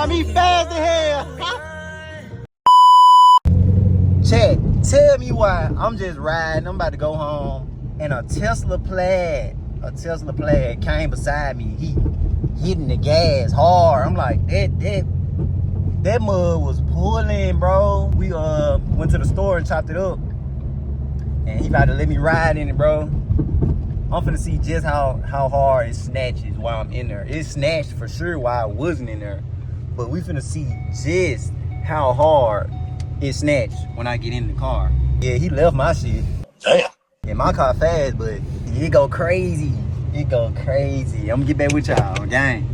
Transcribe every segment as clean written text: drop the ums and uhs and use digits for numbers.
got me fast as hell. Check, tell me why I'm just riding, I'm about to go home, and a Tesla Plaid came beside me. He hitting the gas hard. I'm like, that mud was pulling, bro. We went to the store and chopped it up, and he about to let me ride in it, bro. I'm finna see just how hard it snatches while I'm in there. It snatched for sure while I wasn't in there, but we finna see just how hard it snatched when I get in the car. Yeah, he left my shit. Damn. Yeah, my car fast, but it go crazy. It go crazy. I'm gonna get back with y'all, gang.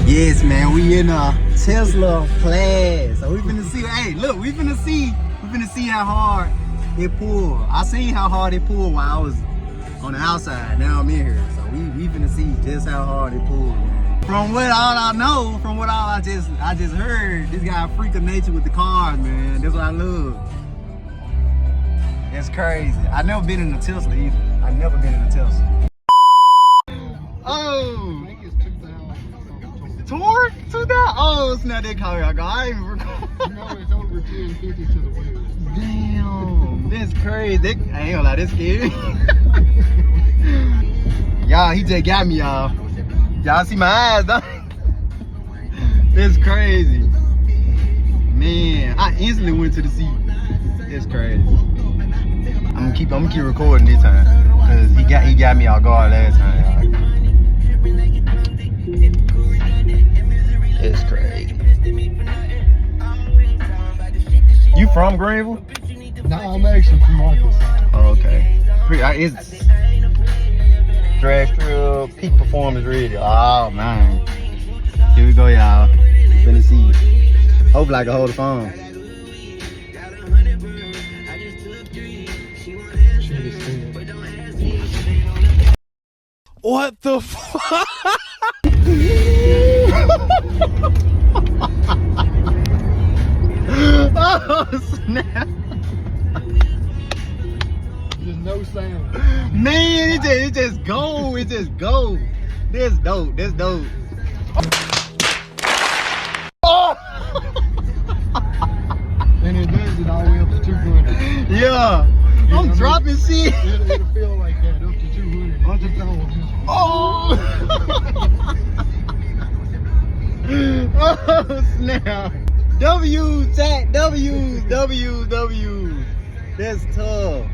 Yes, man, we in a Tesla Plaid. So we finna see, hey, look, we finna see how hard it pulled. I seen how hard it pulled while I was on the outside. Now I'm in here. So we finna see just how hard it pulled, man. From what all I know, from what all I just heard, this guy a freak of nature with the cars, man. That's what I love. That's crazy. I never been in a Tesla either. I never been in a Tesla. Oh! Torque to that? Oh, snap, that car. I ain't even record. No, it's over 1050 to the wheels. Damn, that's crazy. I ain't gonna lie, that's scary. Y'all, he just got me, y'all. Y'all see my eyes, though? That's crazy. Man, I instantly went to the seat. That's crazy. I'm gonna keep recording this time, cause he got me off guard last time, y'all. It's crazy. You from Greenville? No, I'm actually from Arkansas. Oh, okay. It's drag strip, peak performance radio. Oh man. Here we go, y'all. Finna see. Hopefully I can hold the phone. What the fuck? Oh snap! There's no sound. Man, it just go. It just go. That's dope. That's dope. Oh! And it does it all the way up to 200. Yeah. I'm dropping shit. It'll feel like that up to 200. Oh! Oh snap! W's, chat, W's. That's tough.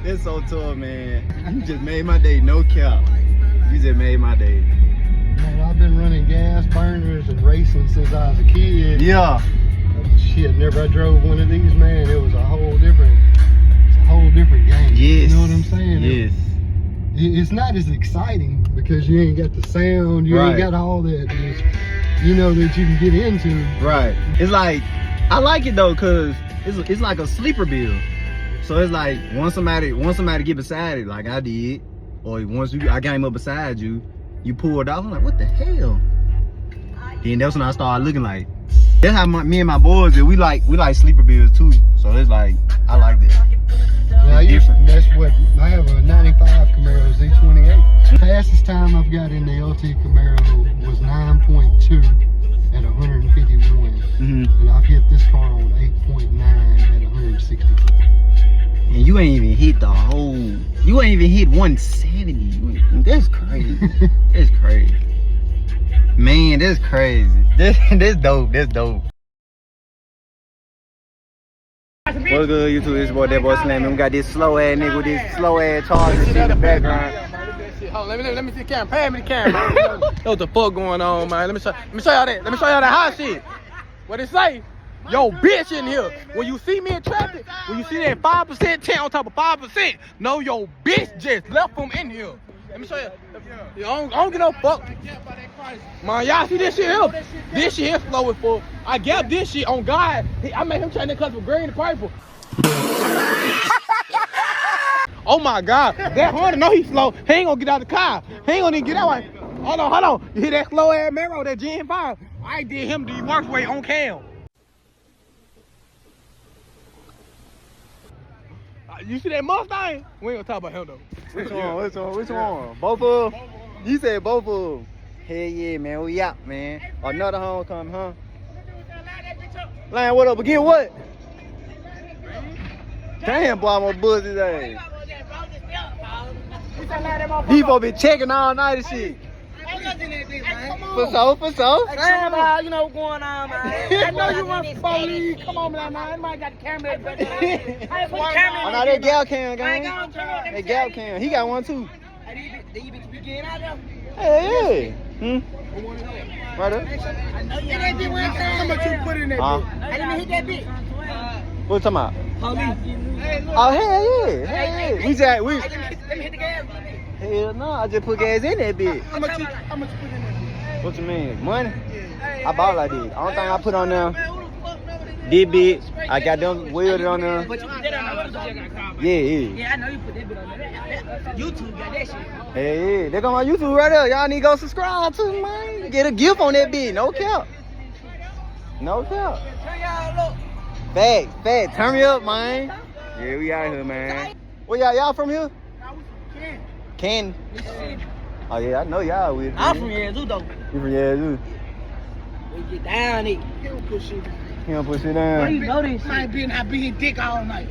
That's so tough, man. You just made my day, no cap. You just made my day. Man, I've been running gas burners and racing since I was a kid. Yeah. Shit, whenever I drove one of these, man, it was a whole different game. Yes. You know what I'm saying? Yes. It's not as exciting because you ain't got the sound, you ain't got all that, you know, that you can get into. Right. It's like, I like it though, cause it's like a sleeper bill. So it's like once somebody get beside it, like I did, or once I came up beside you, you pulled off. I'm like, what the hell? Then that's when I started looking like. That's how me and my boys do. We like sleeper bills too. So it's like, I like that. Now, that's what I have, a 95 Camaro Z28. Fastest time I've got in the LT Camaro was 9.2 at 151. And I've hit this car on 8.9 at 164. And you ain't even hit you ain't even hit 170. That's crazy. That's crazy. Man, that's crazy. That's dope. That's dope. What's good, YouTube? It's your boy, Slam. We got this slow ass nigga with this slow ass Charger shit in the background. Hold on, let me see the camera. Pay me the camera. Know what the fuck going on, man? Let me show y'all that. Let me show y'all that hot shit. What it say? Yo, bitch in here. When you see me in traffic, when you see that 5% 10 on top of 5%, know your bitch just left from in here. Let me show you. I don't get no fuck. Man, y'all see this shit here? This shit here slow as fuck. I got this shit on God. I made him change that color from green to purple. Oh my God, that Honda know he's slow. He ain't gonna get out of the car. He ain't gonna even get out. Hold on. You hear that slow ass Mero, that Gen 5? I did him the worst way on cam. You see that Mustang? We ain't gonna talk about him though. Which one? Both of them? You said both of them. Hell yeah, man. We out, man. Another homecoming, huh? Lion, what up? Again, what? Damn, boy, I'm gonna buzz his ass. He supposed to be checking all night and shit. For sure. Man, you know what's going on, man. I know you want police. Come on, man. I might got the camera. Oh, no, that gal cam, gang. That gal cam. He got one, too. Hey, yeah. Right up. How much you put in that bitch? I didn't hit that bitch. What you talking about? Oh, hell yeah. We Let me hit the gas. hell no, I just put gas in that bitch. How much you put in that What you mean? Money? I bought like this. Only thing I put on there, this bitch, I got them welded on there. But you put that on there. Yeah. Yeah, I know you put that bit on there. YouTube got that shit. Hey, they got my YouTube right there. Y'all need to go subscribe to man. Get a gift on that bitch. No cap. Fact. Turn me up, man. Yeah, we out here, man. Where y'all from here? Canton. Oh yeah, I know y'all with. I'm from Yazoo though. You from Yazoo? We get down it. He don't push it down. You know this I shit. be being dick all night.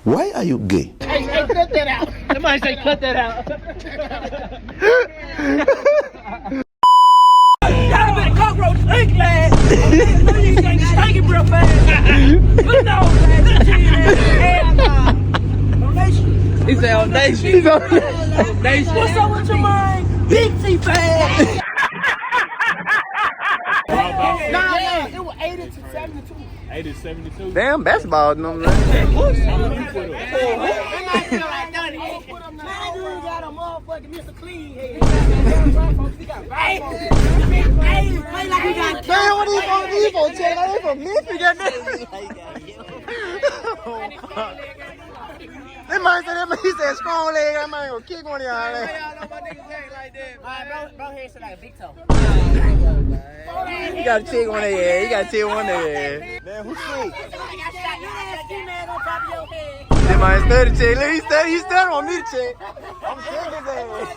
Why are you gay? Hey, cut that out. Somebody say cut that out. Y'all been a cockroach stink lad. You ain't stinking real fast. Good dog lad. He said on day shit. What's up with your mind? Big T-Fad. Nah, it was 80 to 72. 80 to 72. Damn basketball number. Got a motherfucking Mr. Clean head. Damn, what these folks check? They from Memphis, goddamn. They might say that he said strong leg. I might go kick one of y'all. You gotta check one of their Man, who's sick? They might study check. Look, he study on me to check. I'm checking his ass.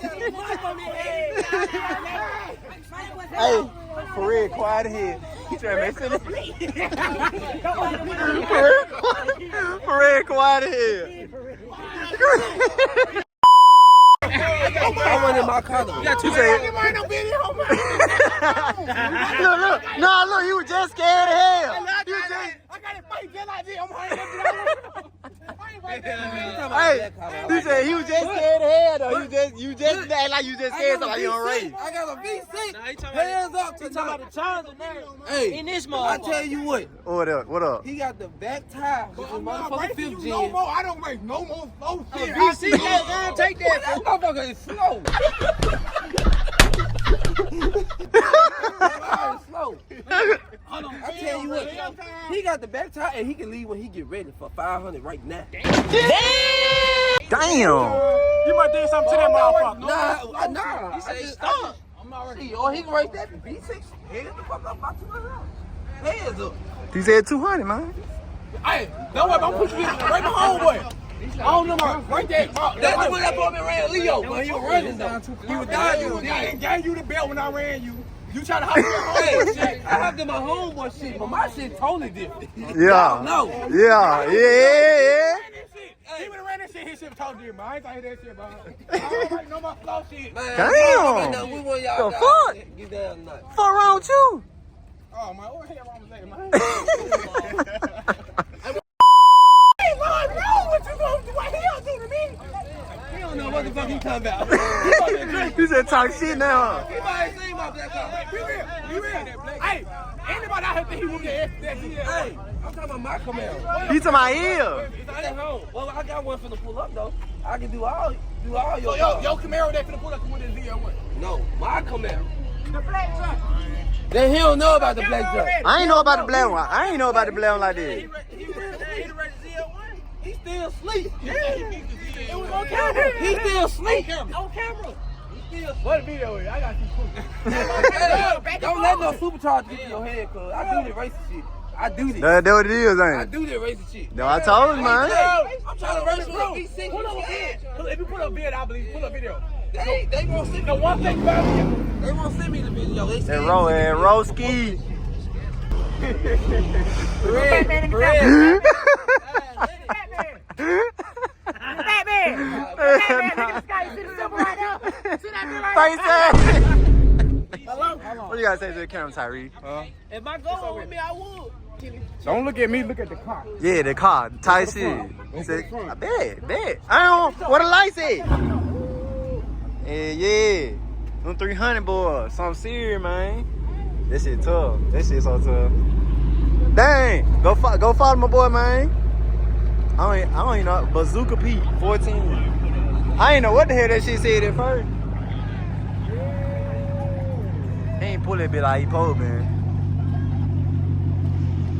Hey, for real, quiet here. He trying to make sense. For real, quiet here. I went in my car though. Look, you were just scared of hell. I got it fight just like this. I'm hiding Hey, he said he was just scared of hell though. You just act like you just scared somebody on race. I got a V6. Hands up to talking about the Challenger now. Hey, in this motherfucker. I tell you what. What up? He got the back tire with the motherfucking fifth gen. No more. I don't race no more slow shit. V6, yeah, take that. That motherfucker is slow. Slow. I tell you what, he got the back tire and he can leave when he get ready for 500 right now. Damn. You might do something to that motherfucker. Nah. He said stop. I'm already. Or he can race that V6. Head the fuck up about 200. Heads up. He said 200, man. Hey, don't worry, I'm pushing you right behind homeboy. I don't know my right there. That's when that boy been ran Leo, but he was running though. He was dying. I ain't gave you the belt when I ran you. You try to hop your homeboy shit. I hopped in my homeboy shit, but my shit totally different. Yeah. No. Yeah. He would have ran that shit, his shit totally different. I ain't talking that shit, bro. I don't like no more flow shit. Man, Damn. we want y'all The guys fuck? get down tonight. Fuck wrong with you? Oh, man, what the hell wrong with that, man? Hey, man, no, what you gonna do? What the hell do to me? He don't know what the fuck he talking about. He said talk shit now. He might ain't seen my black car. Be real. Hey, anybody out here think he whooped that Hey, I'm talking about my Camaro. He to my ear. It's at home. Well, I got one finna pull up though. I can do all your So yo Camaro that finna pull up with his Z01. No, my Camaro. The black truck. Then he don't know about the black truck. I ain't know about the black one. I ain't know about the black one like this. He still asleep. It was on camera. He still asleep. On camera. What video is? I got you cool. Don't let no supercharger get to your head, cuz. I do this racist shit. I do this. That's what it is, I ain't it? do this racist shit. No, I told you, man. I'm trying to race bro. Pull up a vid. If you pull up a vid, I believe. Pull up video. They won't send me The one thing about it. They won't send me the video. They That send Roski. Red. What you gotta say to the camera, Tyree? If I go with me, I would. Don't look at me. Look at the car. Yeah, the car, tight shit. He said, I bet. I don't. What the light say? Yeah. Them 300 boys, something serious, man. That shit tough. That shit so tough. Dang, go follow my boy, man. I don't even know. Bazooka Pete, 14. I ain't know what the hell that shit said at first. He ain't pull that bit like he pulled, man.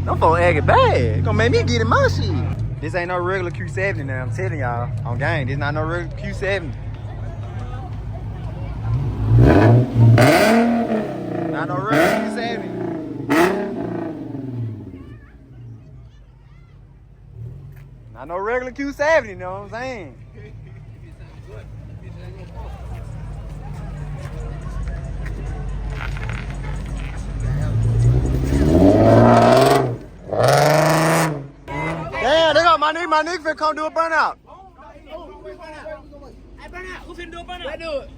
Them folks acting bad. Gonna make me get in my shit. This ain't no regular Q70 now. I'm telling y'all. On game, this not no regular Q70. Not no regular Q70. Not no regular Q70, you know what I'm saying? Damn, they got my nigga finna come do a burnout. Who finna do a burnout? I do it.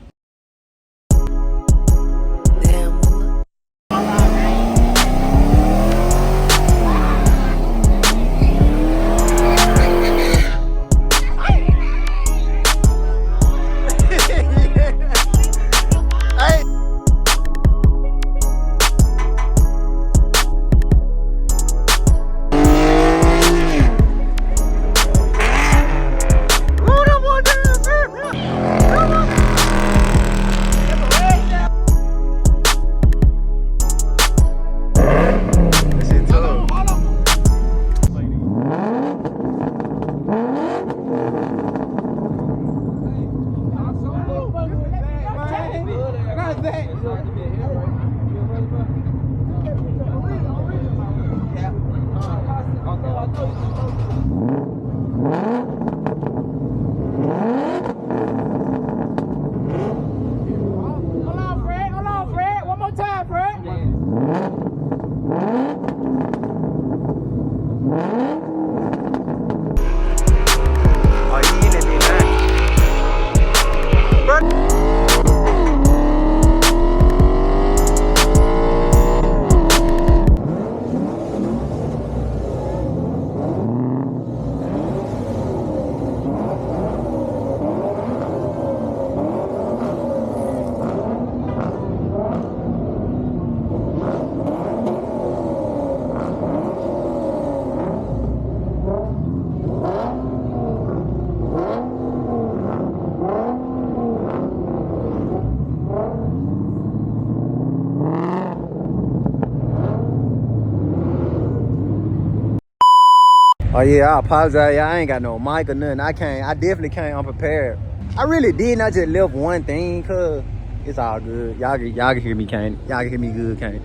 Oh yeah, I apologize. I ain't got no mic or nothing. I definitely came unprepared. I really did not just left one thing, cause it's all good. Y'all can hear me, Kane. Y'all can hear me good, Kane.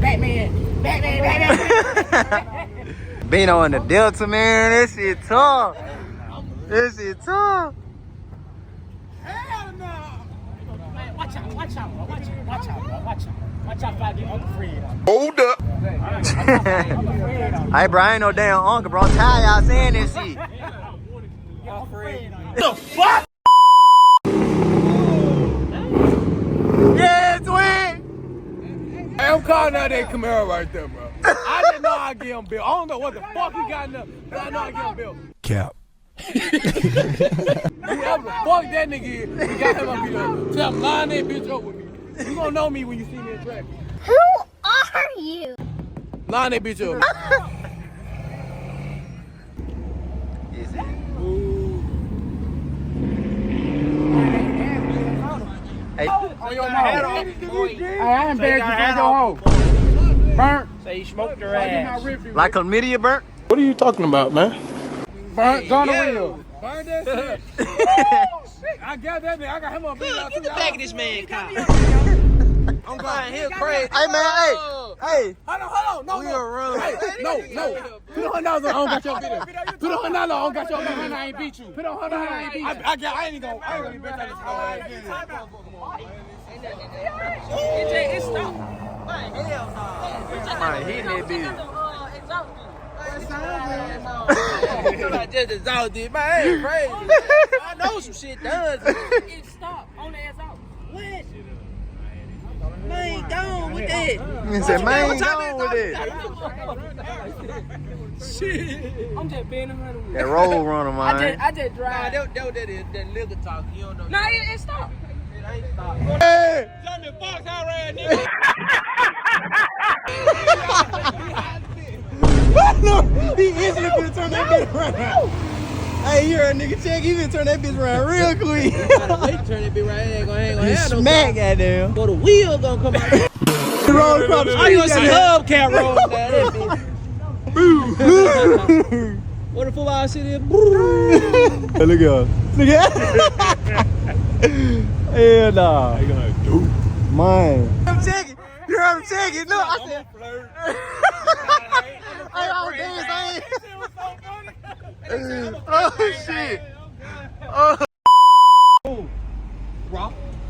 Batman. Bino in the Delta, man. This shit tough. This is tough. Hell no! Watch out, bro. Watch out if I get Uncle Fred. Hold up. Hey, bro, I ain't no damn uncle, bro. I'm tired of y'all saying this shit. The fuck? Yeah, twin. Hey, I'm calling out that Camaro right there, bro. I didn't know I get him built. I don't know what the fuck he got in there, but I know I get him built. Cap. Whoever the fuck that nigga is, we got him up here. Tell him, line that bitch up with me. You gonna know me when you see me in traffic. Who are you? Line that bitch up. Is it? Ooh. Hey, On your mouth. Hey, I embarrassed you for your hoe. Burnt. Say you smoked her ass. Like chlamydia burnt? What are you talking about, man? Burnt gonorrhea. Burn that shit. I got that nigga. I got him on video. Get the back of this man car. I'm going here crazy. Hey, man, hey. Hold on. No, We gonna run. Hey, no. Put on $100 on. I don't got your video. Put on $100 on. I don't got your video. I ain't beat you. Put on $100 I ain't beat you. I ain't gonna be better than this. It stopped. Man, hitting that bitch. Just exhausted, man. Ain't crazy. I know some shit does. It stopped on the ass out. What? Man, gone with that. He said, man, gone with it. Shit. I'm just being 100. That roll runner, man. I just drive. Nah, that liquor talk. You don't know. Nah, it stopped. It ain't stopped. Hey! Johnny Fox, how ran, nigga? He instantly finna turn that bitch around. Hey, you heard a nigga check, he finna turn that bitch around real quick. Wait, turn that bitch right. Ain't gonna You have no smack, goddamn. But the wheel gonna come out. He rolled across the I street. gonna see hubcap rolling down that bitch. What the football shit is? Hey, look at hell nah. How you gonna do? Mine. I'm checking. You heard him checking. No, I said. I ain't. Oh, shit.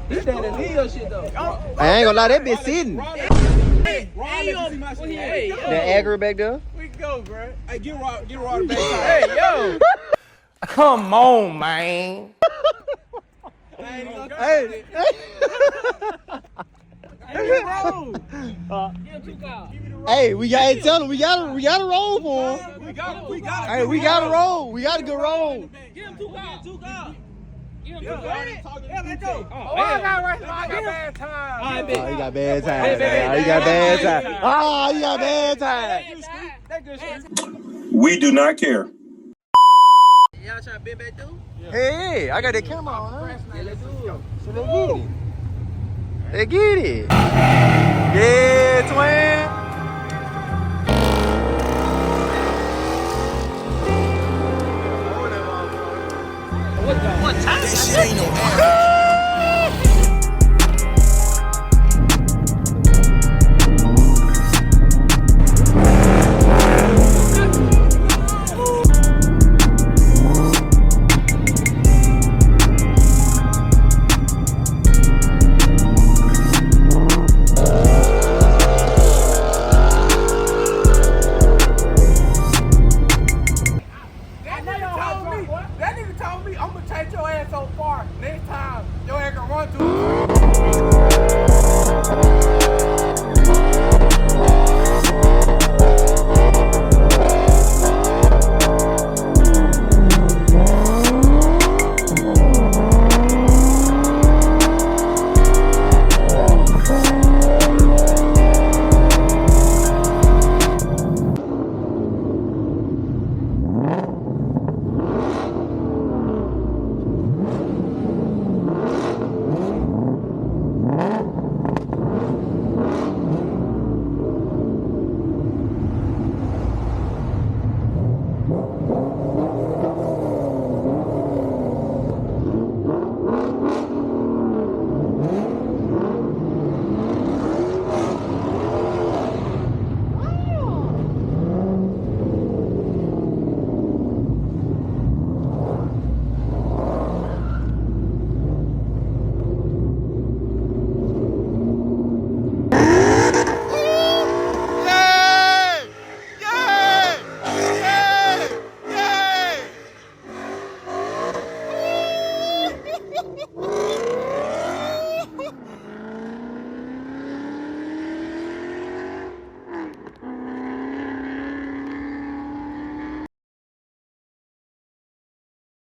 This that illegal shit though. I ain't gonna lie, that bitch sitting. Hey, That aggro back there? we can go, bro. Hey, get Rod the back. Hey, yo. Come on, man. Hey. Hey, we got to tell him we gotta roll for him. We got Hey, we gotta roll. We got a good roll. Give him 2 cars. Give him 2 cars. Yeah, let's go. I got bad time. Oh, you got bad time. You got bad time. Oh, you got bad time. We do not care. Y'all trying to bend back through? Hey, I got that camera on, huh? Yeah, let's do it. So they get it. Yeah, twin. What time? This shit ain't no